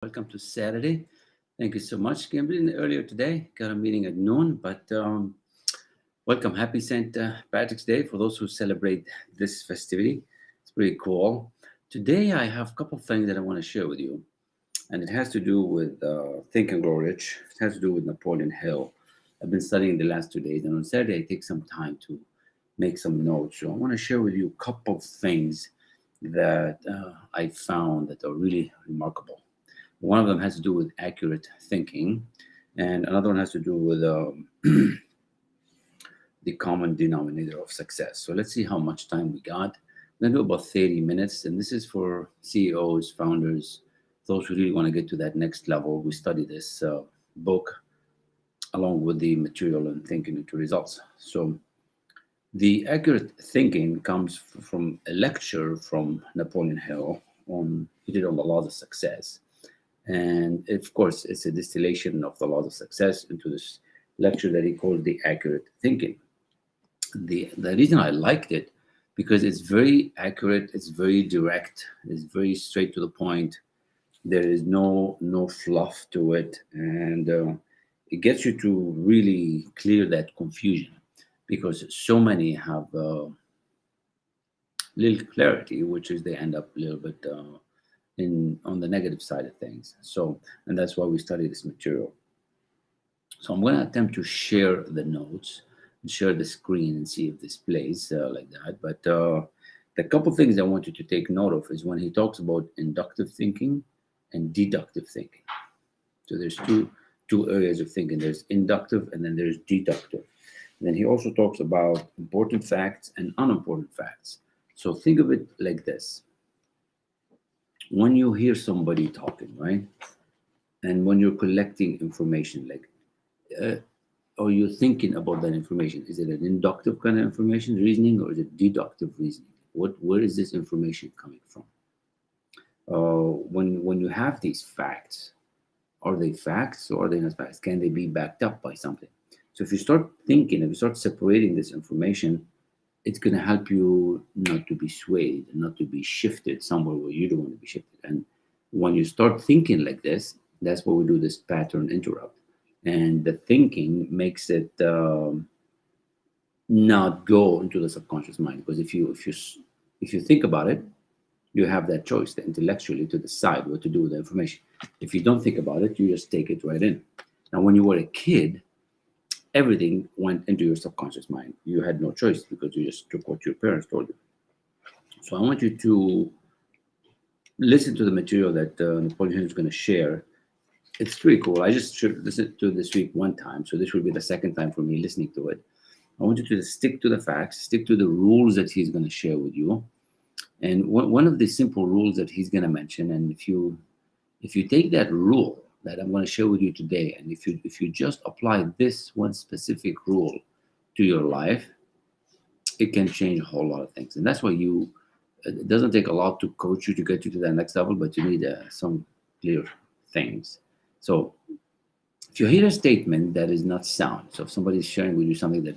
Welcome to Saturday. Thank you so much. Came in earlier today. Got a meeting at noon, but welcome. Happy St. Patrick's Day for those who celebrate this festivity. It's pretty cool. Today, I have a couple of things that I want to share with you, and it has to do with Think and Grow Rich. It has to do with Napoleon Hill. I've been studying the last 2 days, and on Saturday, I take some time to make some notes. So I want to share with you a couple of things that I found that are really remarkable. One of them has to do with accurate thinking, and another one has to do with the common denominator of success. So let's see how much time we got. I'm going to do about 30 minutes, and this is for CEOs, founders, those who really want to get to that next level. We study this book along with the material and thinking into results. So the accurate thinking comes from a lecture from Napoleon Hill he did on the laws of success. And of course, it's a distillation of the laws of success into this lecture that he called the accurate thinking. The reason I liked it because it's very accurate, it's very direct, it's very straight to the point. There is no fluff to it, and it gets you to really clear that confusion because so many have little clarity, which is they end up a little bit on the negative side of things. So, and that's why we study this material. So I'm going to attempt to share the notes and share the screen and see if this plays like that. But the couple things I want you to take note of is when he talks about inductive thinking and deductive thinking. So there's two areas of thinking. There's inductive and then there's deductive. And then he also talks about important facts and unimportant facts. So think of it like this. When you hear somebody talking, right? And when you're collecting information, like, are you thinking about that information? Is it an inductive kind of information, reasoning, or is it deductive reasoning? Where is this information coming from? When you have these facts, are they facts or are they not facts? Can they be backed up by something? So if you start thinking, if you start separating this information, it's going to help you not to be swayed and not to be shifted somewhere where you don't want to be shifted. And when you start thinking like this, that's what we do this pattern interrupt. And the thinking makes it not go into the subconscious mind. Because if you think about it, you have that choice intellectually to decide what to do with the information. If you don't think about it, you just take it right in. Now, when you were a kid, everything went into your subconscious mind. You had no choice because you just took what your parents told you. So I want you to listen to the material that Napoleon Hill is going to share. It's pretty cool. I just should listen to this week one time. So this will be the second time for me listening to it. I want you to stick to the facts, stick to the rules that he's going to share with you. And one of the simple rules that he's going to mention, and if you take that rule that I'm going to share with you today, and if you just apply this one specific rule to your life, it can change a whole lot of things. And that's why it doesn't take a lot to coach you to get you to that next level, but you need some clear things. So if you hear a statement that is not sound, so if somebody's sharing with you something that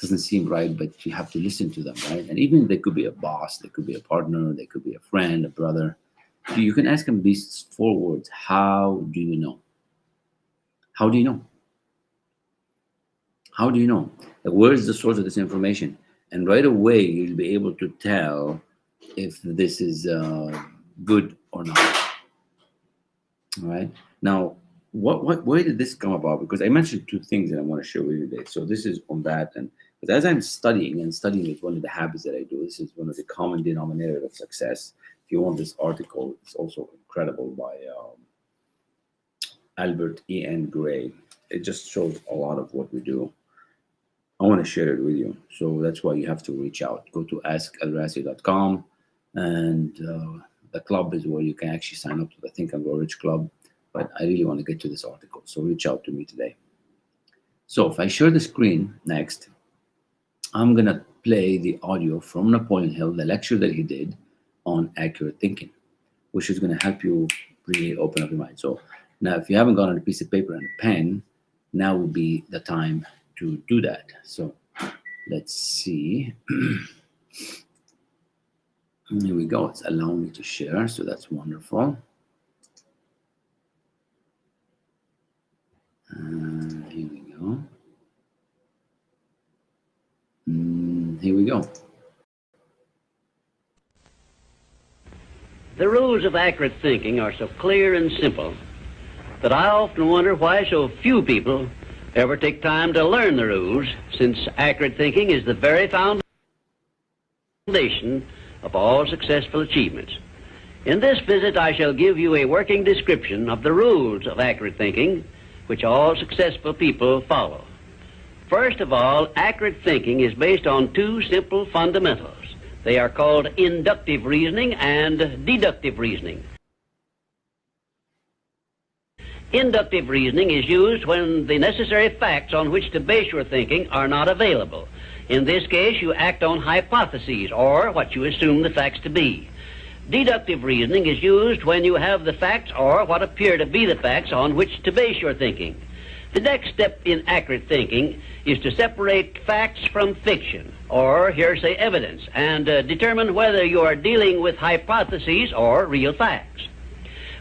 doesn't seem right, but you have to listen to them, right? And even they could be a boss, they could be a partner, they could be a friend, a brother. You can ask them these 4 words. How do you know? How do you know? How do you know? Where is the source of this information? And right away, you'll be able to tell if this is good or not. All right. Now, where did this come about? Because I mentioned 2 things that I want to share with you today. So this is on that, and but as I'm studying, and studying is one of the habits that I do. This is one of the common denominators of success. If you want this article, it's also incredible by Albert E.N. Gray. It just shows a lot of what we do. I want to share it with you. So that's why you have to reach out. Go to askelrassi.com, and the club is where you can actually sign up to the Think and Grow Rich Club. But I really want to get to this article, so reach out to me today. So if I share the screen next, I'm going to play the audio from Napoleon Hill, the lecture that he did on accurate thinking, which is going to help you really open up your mind. So now, if you haven't got on a piece of paper and a pen, now would be the time to do that. So let's see. Here we go. It's allowing me to share, so that's wonderful. Here we go. The rules of accurate thinking are so clear and simple that I often wonder why so few people ever take time to learn the rules, since accurate thinking is the very foundation of all successful achievements. In this visit, I shall give you a working description of the rules of accurate thinking, which all successful people follow. First of all, accurate thinking is based on two simple fundamentals. They are called inductive reasoning and deductive reasoning. Inductive reasoning is used when the necessary facts on which to base your thinking are not available. In this case, you act on hypotheses, or what you assume the facts to be. Deductive reasoning is used when you have the facts, or what appear to be the facts, on which to base your thinking. The next step in accurate thinking is to separate facts from fiction, or hearsay evidence, and determine whether you are dealing with hypotheses or real facts.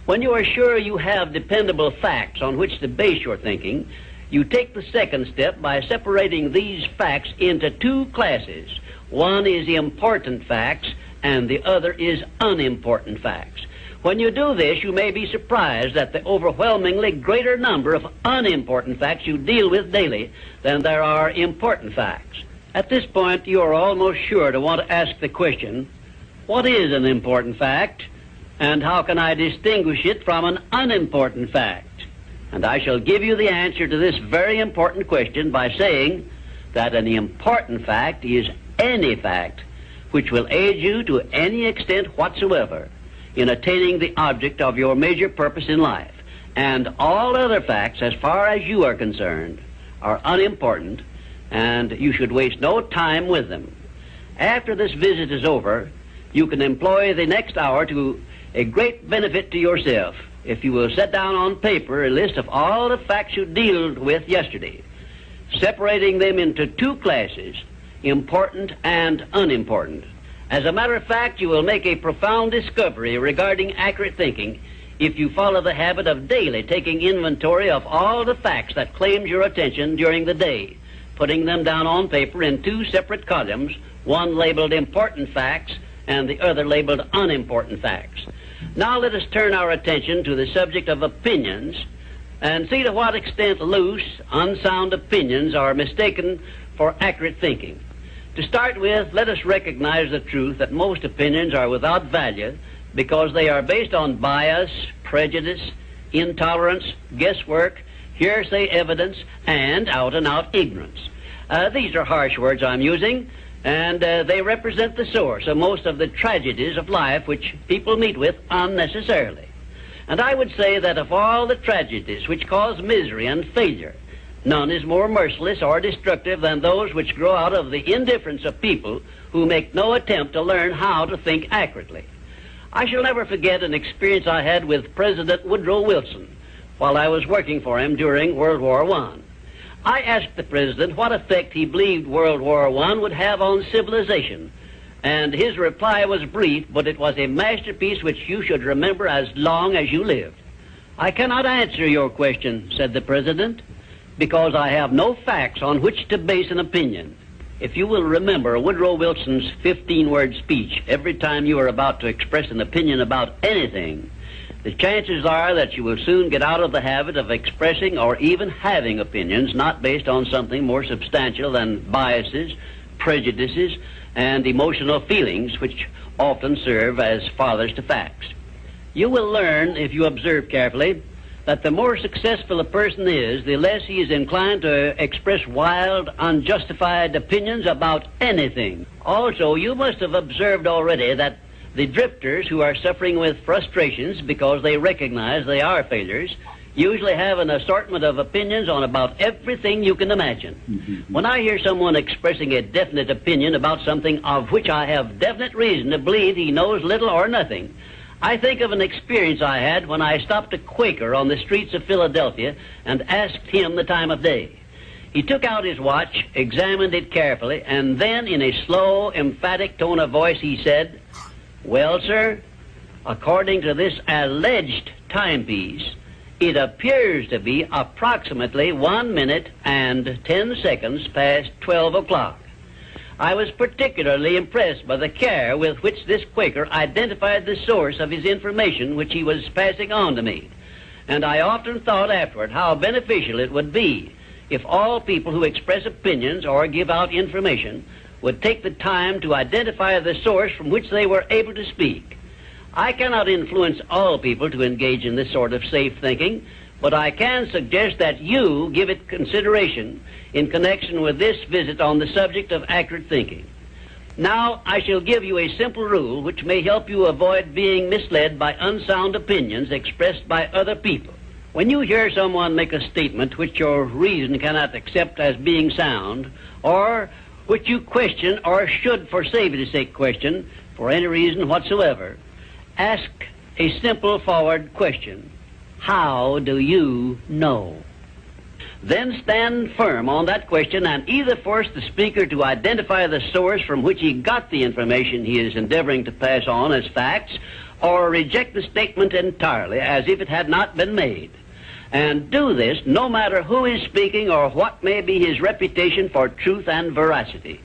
When you are sure you have dependable facts on which to base your thinking, you take the second step by separating these facts into two classes. One is important facts, and the other is unimportant facts. When you do this, you may be surprised at the overwhelmingly greater number of unimportant facts you deal with daily than there are important facts. At this point, you are almost sure to want to ask the question, what is an important fact, and how can I distinguish it from an unimportant fact? And I shall give you the answer to this very important question by saying that an important fact is any fact which will aid you to any extent whatsoever in attaining the object of your major purpose in life. And all other facts, as far as you are concerned, are unimportant, and you should waste no time with them. After this visit is over, you can employ the next hour to a great benefit to yourself if you will set down on paper a list of all the facts you dealt with yesterday, separating them into two classes, important and unimportant. As a matter of fact, you will make a profound discovery regarding accurate thinking if you follow the habit of daily taking inventory of all the facts that claimed your attention during the day, putting them down on paper in two separate columns, one labeled important facts and the other labeled unimportant facts. Now let us turn our attention to the subject of opinions and see to what extent loose, unsound opinions are mistaken for accurate thinking. To start with, let us recognize the truth that most opinions are without value because they are based on bias, prejudice, intolerance, guesswork, hearsay evidence, and out-and-out ignorance. These are harsh words I'm using, and they represent the source of most of the tragedies of life which people meet with unnecessarily. And I would say that of all the tragedies which cause misery and failure, none is more merciless or destructive than those which grow out of the indifference of people who make no attempt to learn how to think accurately. I shall never forget an experience I had with President Woodrow Wilson while I was working for him during World War I. I asked the President what effect he believed World War I would have on civilization, and his reply was brief, but it was a masterpiece which you should remember as long as you live. "I cannot answer your question," said the President, "because I have no facts on which to base an opinion." If you will remember Woodrow Wilson's 15-word speech every time you are about to express an opinion about anything, the chances are that you will soon get out of the habit of expressing or even having opinions not based on something more substantial than biases, prejudices, and emotional feelings which often serve as fathers to facts. You will learn, if you observe carefully, that the more successful a person is, the less he is inclined to express wild, unjustified opinions about anything. Also, you must have observed already that the drifters who are suffering with frustrations because they recognize they are failures usually have an assortment of opinions on about everything you can imagine. When I hear someone expressing a definite opinion about something of which I have definite reason to believe he knows little or nothing, I think of an experience I had when I stopped a Quaker on the streets of Philadelphia and asked him the time of day. He took out his watch, examined it carefully, and then in a slow, emphatic tone of voice he said, "Well, sir, according to this alleged timepiece, it appears to be approximately 1 minute and 10 seconds past 12 o'clock. I was particularly impressed by the care with which this Quaker identified the source of his information which he was passing on to me. And I often thought afterward how beneficial it would be if all people who express opinions or give out information would take the time to identify the source from which they were able to speak. I cannot influence all people to engage in this sort of safe thinking, but I can suggest that you give it consideration in connection with this visit on the subject of accurate thinking. Now, I shall give you a simple rule which may help you avoid being misled by unsound opinions expressed by other people. When you hear someone make a statement which your reason cannot accept as being sound, or which you question or should for safety's sake question for any reason whatsoever, ask a simple forward question. How do you know? Then stand firm on that question and either force the speaker to identify the source from which he got the information he is endeavoring to pass on as facts, or reject the statement entirely as if it had not been made. And do this no matter who is speaking or what may be his reputation for truth and veracity.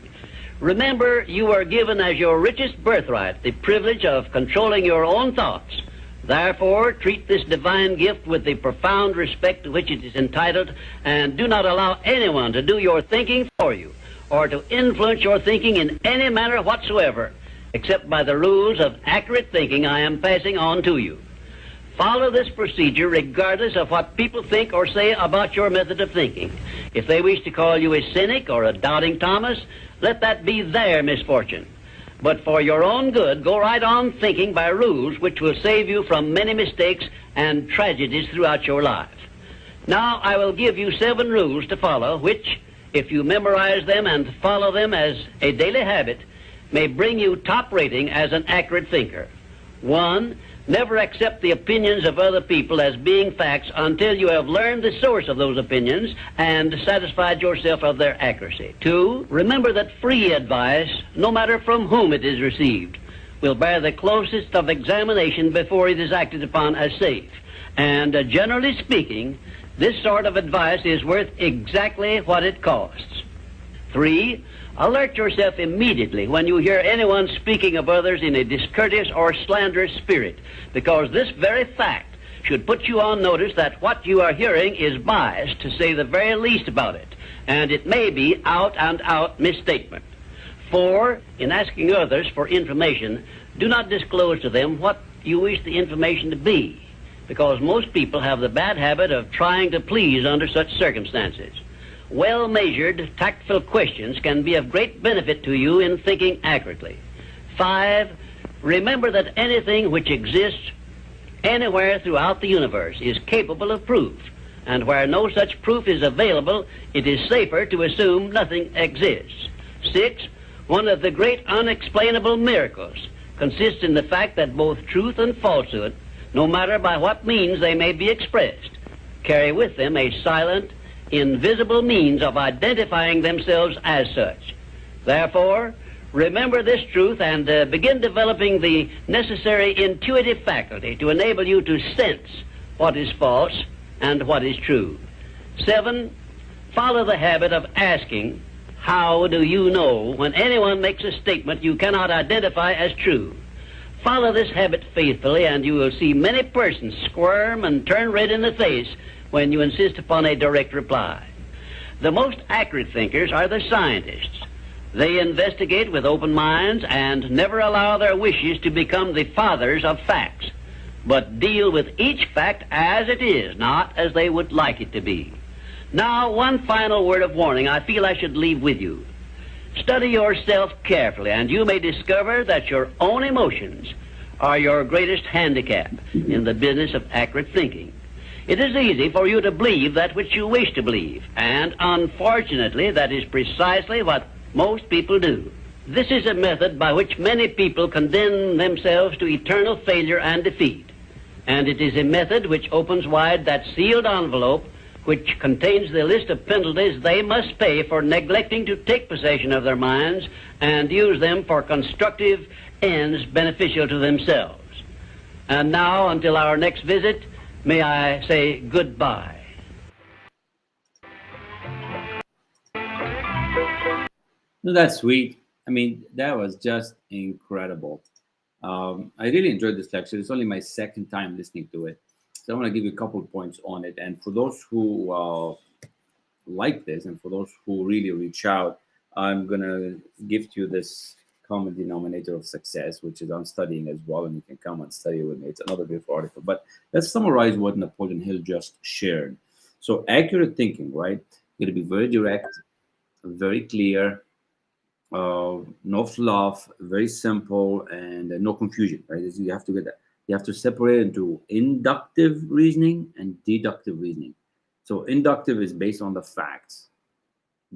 Remember, you are given as your richest birthright the privilege of controlling your own thoughts. Therefore, treat this divine gift with the profound respect to which it is entitled, and do not allow anyone to do your thinking for you, or to influence your thinking in any manner whatsoever, except by the rules of accurate thinking I am passing on to you. Follow this procedure regardless of what people think or say about your method of thinking. If they wish to call you a cynic or a doubting Thomas, let that be their misfortune. But for your own good, go right on thinking by rules which will save you from many mistakes and tragedies throughout your life. Now, I will give you 7 rules to follow, which, if you memorize them and follow them as a daily habit, may bring you top rating as an accurate thinker. 1. Never accept the opinions of other people as being facts until you have learned the source of those opinions and satisfied yourself of their accuracy. 2. Remember that free advice, no matter from whom it is received, will bear the closest of examination before it is acted upon as safe. And generally speaking, this sort of advice is worth exactly what it costs. 3. Alert yourself immediately when you hear anyone speaking of others in a discourteous or slanderous spirit, because this very fact should put you on notice that what you are hearing is biased, to say the very least about it, and it may be out-and-out misstatement. 4. In asking others for information, do not disclose to them what you wish the information to be, because most people have the bad habit of trying to please under such circumstances. Well-measured, tactful questions can be of great benefit to you in thinking accurately. 5. Remember that anything which exists anywhere throughout the universe is capable of proof, and where no such proof is available, it is safer to assume nothing exists. 6. One of the great unexplainable miracles consists in the fact that both truth and falsehood, no matter by what means they may be expressed, carry with them a silent, invisible means of identifying themselves as such. Therefore, remember this truth and begin developing the necessary intuitive faculty to enable you to sense what is false and what is true. 7. Follow the habit of asking, how do you know, when anyone makes a statement you cannot identify as true. Follow this habit faithfully, and you will see many persons squirm and turn red in the face when you insist upon a direct reply. The most accurate thinkers are the scientists. They investigate with open minds and never allow their wishes to become the fathers of facts, but deal with each fact as it is, not as they would like it to be. Now, one final word of warning I feel I should leave with you. Study yourself carefully, and you may discover that your own emotions are your greatest handicap in the business of accurate thinking. It is easy for you to believe that which you wish to believe, and unfortunately that is precisely what most people do. This is a method by which many people condemn themselves to eternal failure and defeat, and it is a method which opens wide that sealed envelope which contains the list of penalties they must pay for neglecting to take possession of their minds and use them for constructive ends beneficial to themselves. And now, until our next visit, may I say goodbye. No, that's sweet. I mean, that was just incredible. I really enjoyed this lecture. It's only my second time listening to it. So I want to give you a couple of points on it. And for those who like this, and for those who really reach out, I'm going to give you this common denominator of success, which is I'm studying as well, and you can come and study with me. It's another beautiful article. But let's summarize what Napoleon Hill just shared. So, accurate thinking, right? Going to be very direct, very clear, no fluff, very simple, and no confusion, right? You have to get that. You have to separate into inductive reasoning and deductive reasoning. So inductive is based on the facts.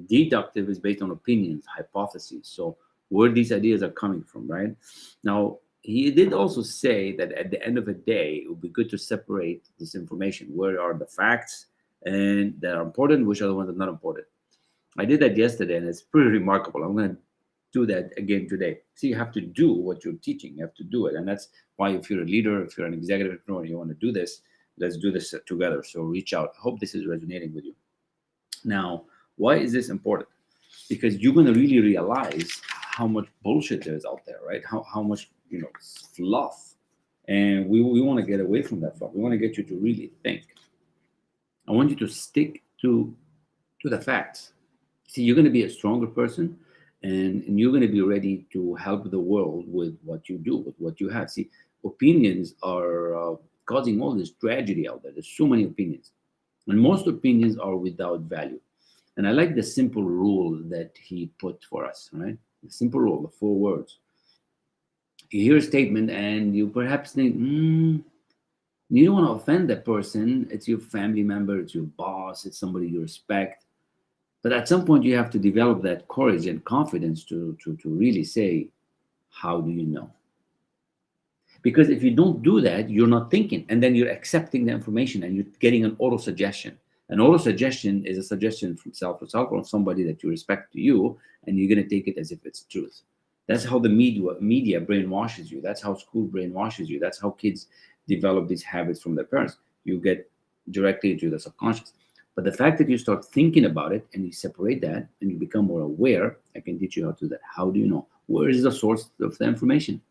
Deductive is based on opinions, hypotheses. So where these ideas are coming from, right? Now, he did also say that at the end of the day, it would be good to separate this information. Where are the facts and that are important, which are the ones that are not important? I did that yesterday, and it's pretty remarkable. I'm going to do that again today. So you have to do what you're teaching. You have to do it. And that's why if you're a leader, if you're an executive entrepreneur, and you want to do this, let's do this together. So reach out. I hope this is resonating with you. Now, why is this important? Because you're going to really realize how much bullshit there is out there, right? How much, fluff. And we want to get away from that fluff. We want to get you to really think. I want you to stick to the facts. See, you're going to be a stronger person, and you're going to be ready to help the world with what you do, with what you have. See, opinions are causing all this tragedy out there. There's so many opinions, and most opinions are without value. And I like the simple rule that he put for us, right? The simple rule, the 4 words. You hear a statement and you perhaps think, you don't want to offend that person. It's your family member, it's your boss, it's somebody you respect. But at some point, you have to develop that courage and confidence to really say, how do you know? Because if you don't do that, you're not thinking. And then you're accepting the information and you're getting an auto suggestion. An auto suggestion is a suggestion from self to self or somebody that you respect to you, and you're going to take it as if it's truth. That's how the media brainwashes you. That's how school brainwashes you. That's how kids develop these habits from their parents. You get directly into the subconscious. But the fact that you start thinking about it and you separate that and you become more aware, I can teach you how to do that. How do you know? Where is the source of the information?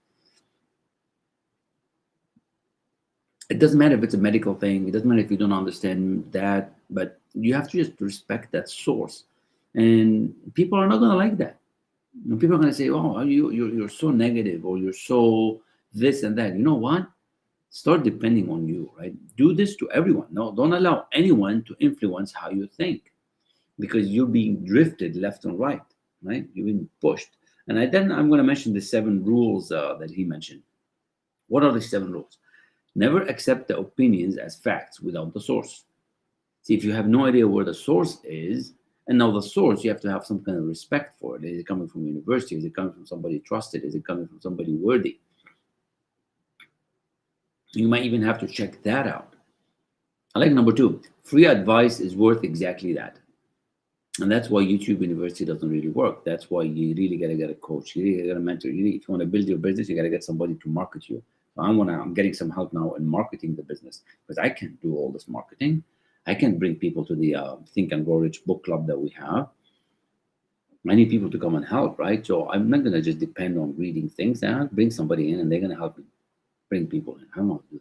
It doesn't matter if it's a medical thing. It doesn't matter if you don't understand that, but you have to just respect that source. And people are not going to like that. People are going to say, "Oh, you're so negative," or "You're so this and that." You know what? Start depending on you, right? Do this to everyone. No, don't allow anyone to influence how you think, because you're being drifted left and right, right? You're being pushed. And then I'm going to mention the 7 rules that he mentioned. What are the 7 rules? Never accept the opinions as facts without the source. See, if you have no idea where the source is, and now the source, you have to have some kind of respect for it. Is it coming from university? Is it coming from somebody trusted? Is it coming from somebody worthy? You might even have to check that out. I like number 2. Free advice is worth exactly that. And that's why YouTube University doesn't really work. That's why you really got to get a coach. You really got to get a mentor. If you want to build your business, you got to get somebody to market you. So I'm getting some help now in marketing the business, because I can't do all this marketing. I can't bring people to the Think and Grow Rich book club that we have. I need people to come and help, right? So I'm not going to just depend on reading things. I have to bring somebody in and they're going to help me bring people in. I don't want to do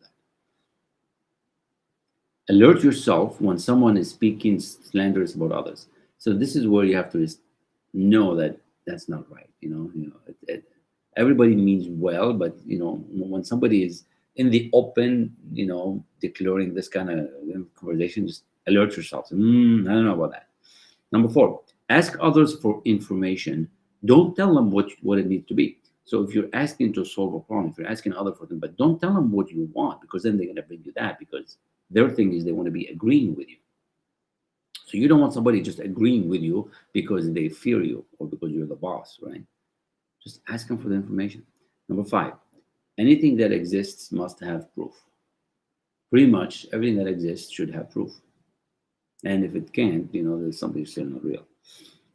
that. Alert yourself when someone is speaking slanderous about others. So this is where you have to know that that's not right. Everybody means well, but when somebody is in the open, declaring this kind of conversation, just alert yourself. I don't know about that. Number 4, ask others for information. Don't tell them what it needs to be. So if you're asking to solve a problem, if you're asking others for them, but don't tell them what you want, because then they're going to bring you that, because their thing is they want to be agreeing with you. So you don't want somebody just agreeing with you because they fear you or because you're the boss, right? Just ask them for the information. Number 5, anything that exists must have proof. Pretty much everything that exists should have proof. And if it can't, there's something still not real.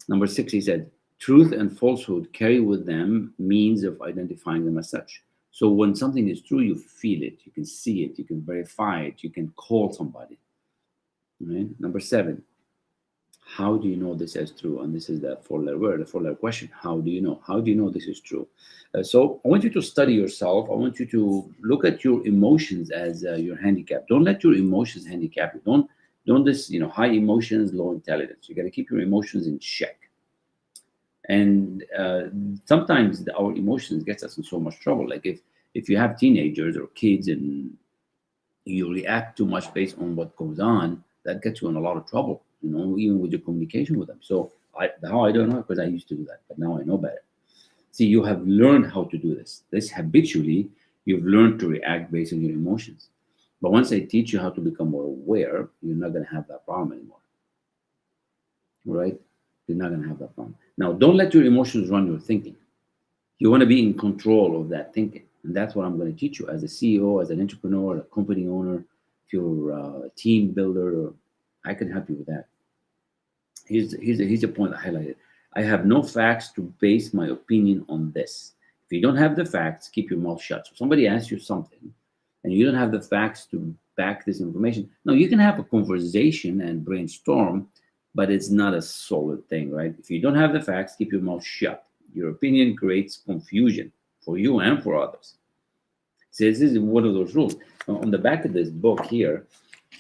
Number 6, he said, truth and falsehood carry with them means of identifying them as such. So when something is true, you feel it, you can see it, you can verify it, you can call somebody. Right? Number 7, How do you know this is true? And this is the four-letter word, the four-letter question. How do you know? How do you know this is true? So I want you to study yourself. I want you to look at your emotions as your handicap. Don't let your emotions handicap you. Don't this, high emotions, low intelligence. You got to keep your emotions in check. And sometimes our emotions gets us in so much trouble. Like if you have teenagers or kids and you react too much based on what goes on, that gets you in a lot of trouble, even with your communication with them. So how I don't know, because I used to do that, but now I know better. See, you have learned how to do this habitually. You've learned to react based on your emotions. But once I teach you how to become more aware, you're not going to have that problem anymore, right? You're not going to have that problem. Now, don't let your emotions run your thinking. You want to be in control of that thinking. And that's what I'm going to teach you as a CEO, as an entrepreneur, a company owner. If you're a team builder, I can help you with that. Here's a point I highlighted. I have no facts to base my opinion on this. If you don't have the facts, keep your mouth shut. So somebody asks you something and you don't have the facts to back this information. No, you can have a conversation and brainstorm, but it's not a solid thing, right? If you don't have the facts, keep your mouth shut. Your opinion creates confusion for you and for others. So this is one of those rules. On the back of this book here,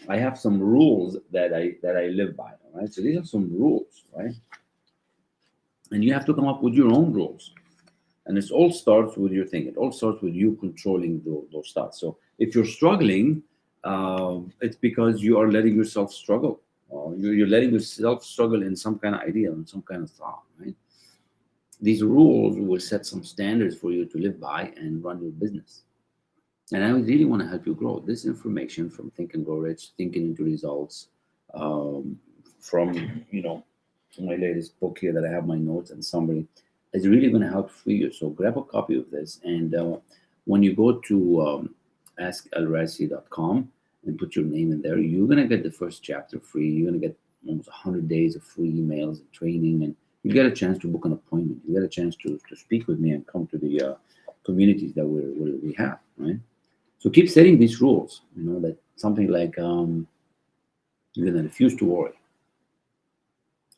I have some rules that I live by. All right, so these are some rules, right? And you have to come up with your own rules. And it all starts with your thinking. It all starts with you controlling those thoughts. So if you're struggling, it's because you are letting yourself struggle. You're letting yourself struggle in some kind of idea, in some kind of thought, right? These rules will set some standards for you to live by and run your business. And I really want to help you grow. This information from Think and Grow Rich, Thinking into Results, from my latest book here that I have my notes and summary, is really going to help free you. So grab a copy of this, and when you go to ask-El-Rassi.com and put your name in there, you're going to get the first chapter free. You're going to get almost 100 days of free emails and training, and you get a chance to book an appointment. You get a chance to speak with me and come to the communities that we have, right? So keep setting these rules, that something like you're going to refuse to worry.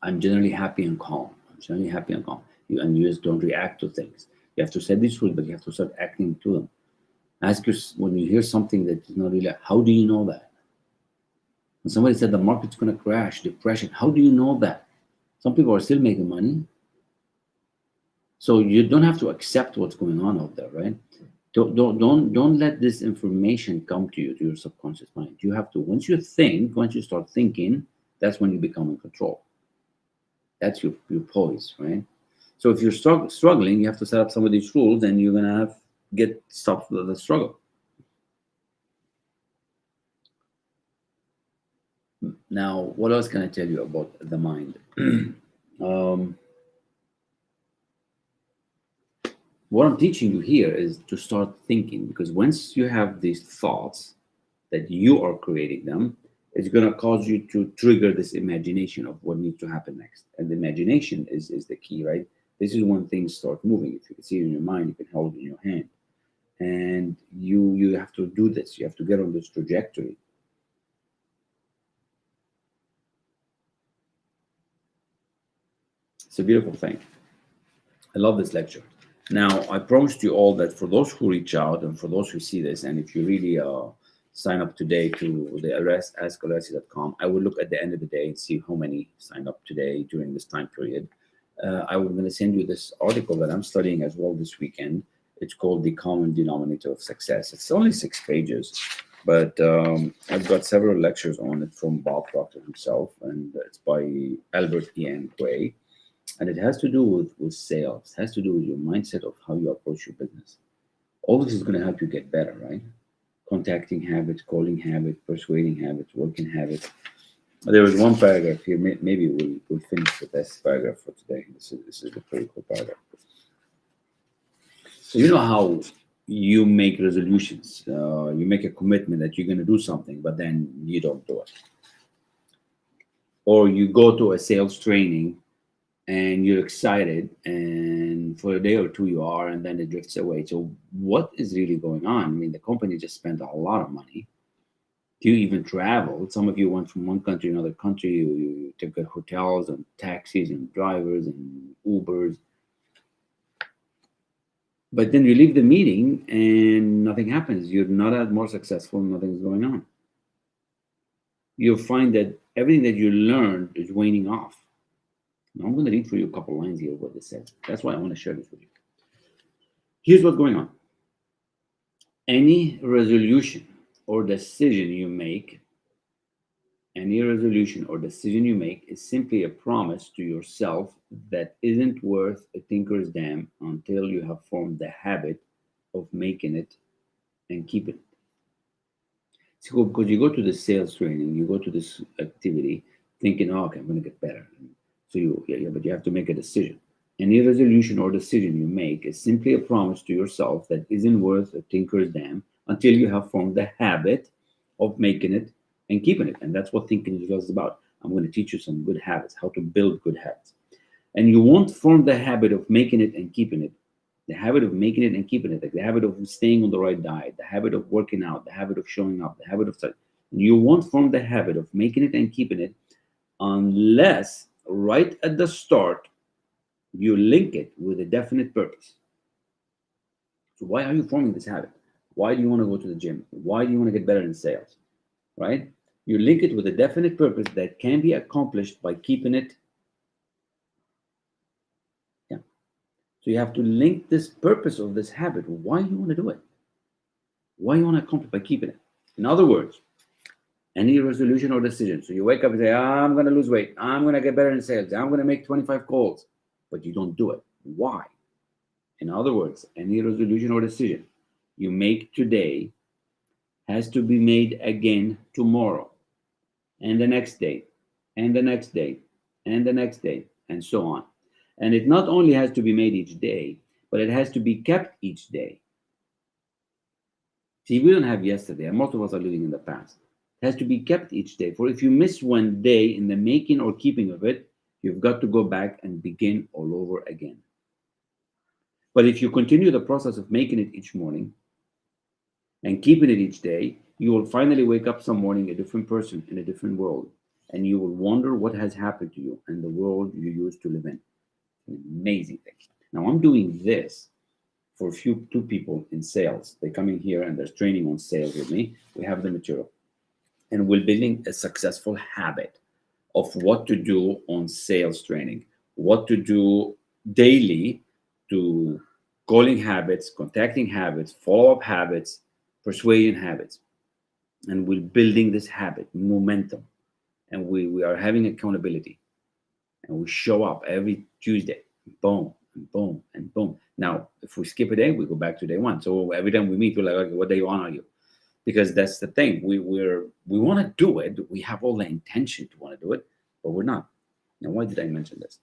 I'm generally happy and calm. And you just don't react to things. You have to set these rules, but you have to start acting to them. Ask yourself, when you hear something that is not really, how do you know that? When somebody said the market's going to crash, depression, how do you know that? Some people are still making money. So you don't have to accept what's going on out there, right? Don't let this information come to you, to your subconscious mind. You have to, once you start thinking, that's when you become in control. That's your poise, right? So if you're struggling, you have to set up some of these rules, and you're gonna stop the struggle. Now, what else can I tell you about the mind? What I'm teaching you here is to start thinking, because once you have these thoughts that you are creating them, it's going to cause you to trigger this imagination of what needs to happen next. And the imagination is the key, right? This is when things start moving. If you can see it in your mind, you can hold it in your hand. And you have to do this. You have to get on this trajectory. It's a beautiful thing. I love this lecture. Now, I promised you all that for those who reach out and for those who see this, and if you really sign up today to the ask-El-Rassi.com, I will look at the end of the day and see how many signed up today during this time period. I'm going to send you this article that I'm studying as well this weekend. It's called The Common Denominator of Success. It's only 6 pages, but I've got several lectures on it from Bob Proctor himself, and it's by Albert Ian Gray. And it has to do with sales. It has to do with your mindset of how you approach your business. All this is going to help you get better, right? Contacting habits, calling habits, persuading habits, working habits. There was one paragraph here. Maybe we'll finish with this paragraph for today. This is a pretty cool paragraph. So you know how you make resolutions. You make a commitment that you're going to do something, but then you don't do it. Or you go to a sales training and you're excited, and for a day or two you are, and then it drifts away. So what is really going on? I mean, the company just spent a lot of money, Do you even travel? Some of you went from one country to another country. You took hotels and taxis and drivers and Ubers. But then you leave the meeting and nothing happens. You're not more successful. Nothing's going on. You'll find that everything that you learned is waning off. Now I'm going to read for you a couple lines here of what this says. That's why I want to share this with you. Here's what's going on. Any resolution or decision you make is simply a promise to yourself that isn't worth a tinker's damn until you have formed the habit of making it and keeping it. So, because you go to the sales training, you go to this activity thinking, oh, okay, I'm going to get better. So but you have to make a decision. Any resolution or decision you make is simply a promise to yourself that isn't worth a tinker's damn until you have formed the habit of making it and keeping it. And that's what thinking is about. I'm going to teach you some good habits, how to build good habits. And you won't form the habit of making it and keeping it. The habit of making it and keeping it, like the habit of staying on the right diet, the habit of working out, the habit of showing up, the habit of study. You won't form the habit of making it and keeping it unless right at the start you link it with a definite purpose. So why are you forming this habit? Why do you want to go to the gym? Why do you want to get better in sales? Right? You link it with a definite purpose that can be accomplished by keeping it. Yeah. So you have to link this purpose of this habit. Why you want to do it? Why you want to accomplish by keeping it? In other words, any resolution or decision. So you wake up and say, I'm going to lose weight. I'm going to get better in sales. I'm going to make 25 calls. But you don't do it. Why? In other words, any resolution or decision you make today has to be made again tomorrow, and the next day, and the next day, and the next day, and so on. And it not only has to be made each day, but it has to be kept each day. See, we don't have yesterday, and most of us are living in the past. It has to be kept each day. For if you miss one day in the making or keeping of it, you've got to go back and begin all over again. But if you continue the process of making it each morning and keeping it each day, you will finally wake up some morning a different person in a different world, and you will wonder what has happened to you and the world you used to live in. An amazing thing. Now I'm doing this for two people in sales. They come in here and they're training on sales with me. We have the material, and we're building a successful habit of what to do on sales training, what to do daily to calling habits, contacting habits, follow-up habits, persuasion habits. And we're building this habit, momentum. And we are having accountability. And we show up every Tuesday, boom, and boom, and boom. Now, if we skip a day, we go back to day one. So every time we meet, we're like, okay, what day one are you? Because that's the thing. We want to do it. We have all the intention to want to do it, but we're not. Now, why did I mention this?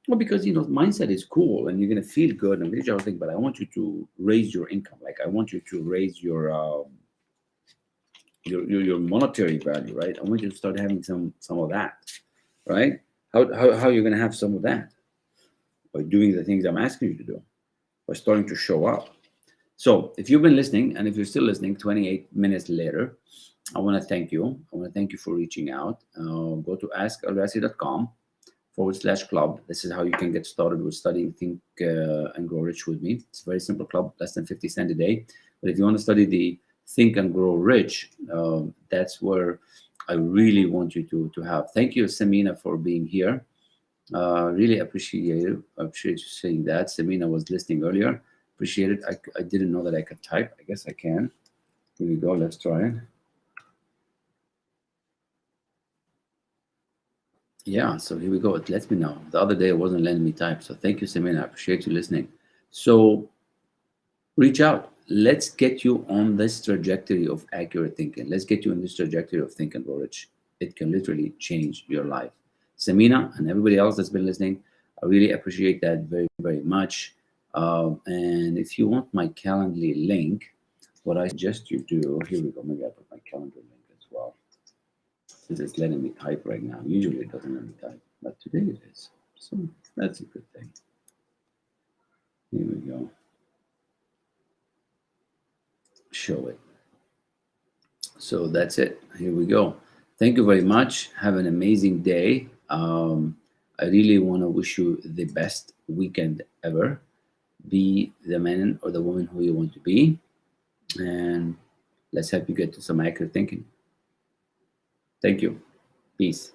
Well, because mindset is cool and you're gonna feel good and reach out thing, but I want you to raise your income. Like I want you to raise your monetary value, right? I want you to start having some of that, right? How are you gonna have some of that? By doing the things I'm asking you to do, by starting to show up. So if you've been listening, and if you're still listening 28 minutes later, I want to thank you. I want to thank you for reaching out. Go to askelrassi.com/club. This is how you can get started with studying Think and Grow Rich with me. It's a very simple club, less than 50 cents a day. But if you want to study the Think and Grow Rich, that's where I really want you to have. Thank you, Samina, for being here. Really appreciate it. I appreciate you saying that. Samina was listening earlier. Appreciate it. I didn't know that I could type. I guess I can. Here we go. Let's try it. Yeah, so here we go. It lets me know. The other day it wasn't letting me type. So thank you, Samina. I appreciate you listening. So reach out. Let's get you on this trajectory of accurate thinking. Let's get you on this trajectory of Think and Grow Rich. It can literally change your life. Samina and everybody else that's been listening, I really appreciate that very, very much. And if you want my Calendly link, what I suggest you do, here we go. Maybe I put my calendar link as well. Since it's letting me type right now. Usually it doesn't let me type, but today it is. So that's a good thing. Here we go. Show it. So that's it. Here we go. Thank you very much. Have an amazing day. I really want to wish you the best weekend ever. Be the man or the woman who you want to be. And let's help you get to some accurate thinking. Thank you. Peace.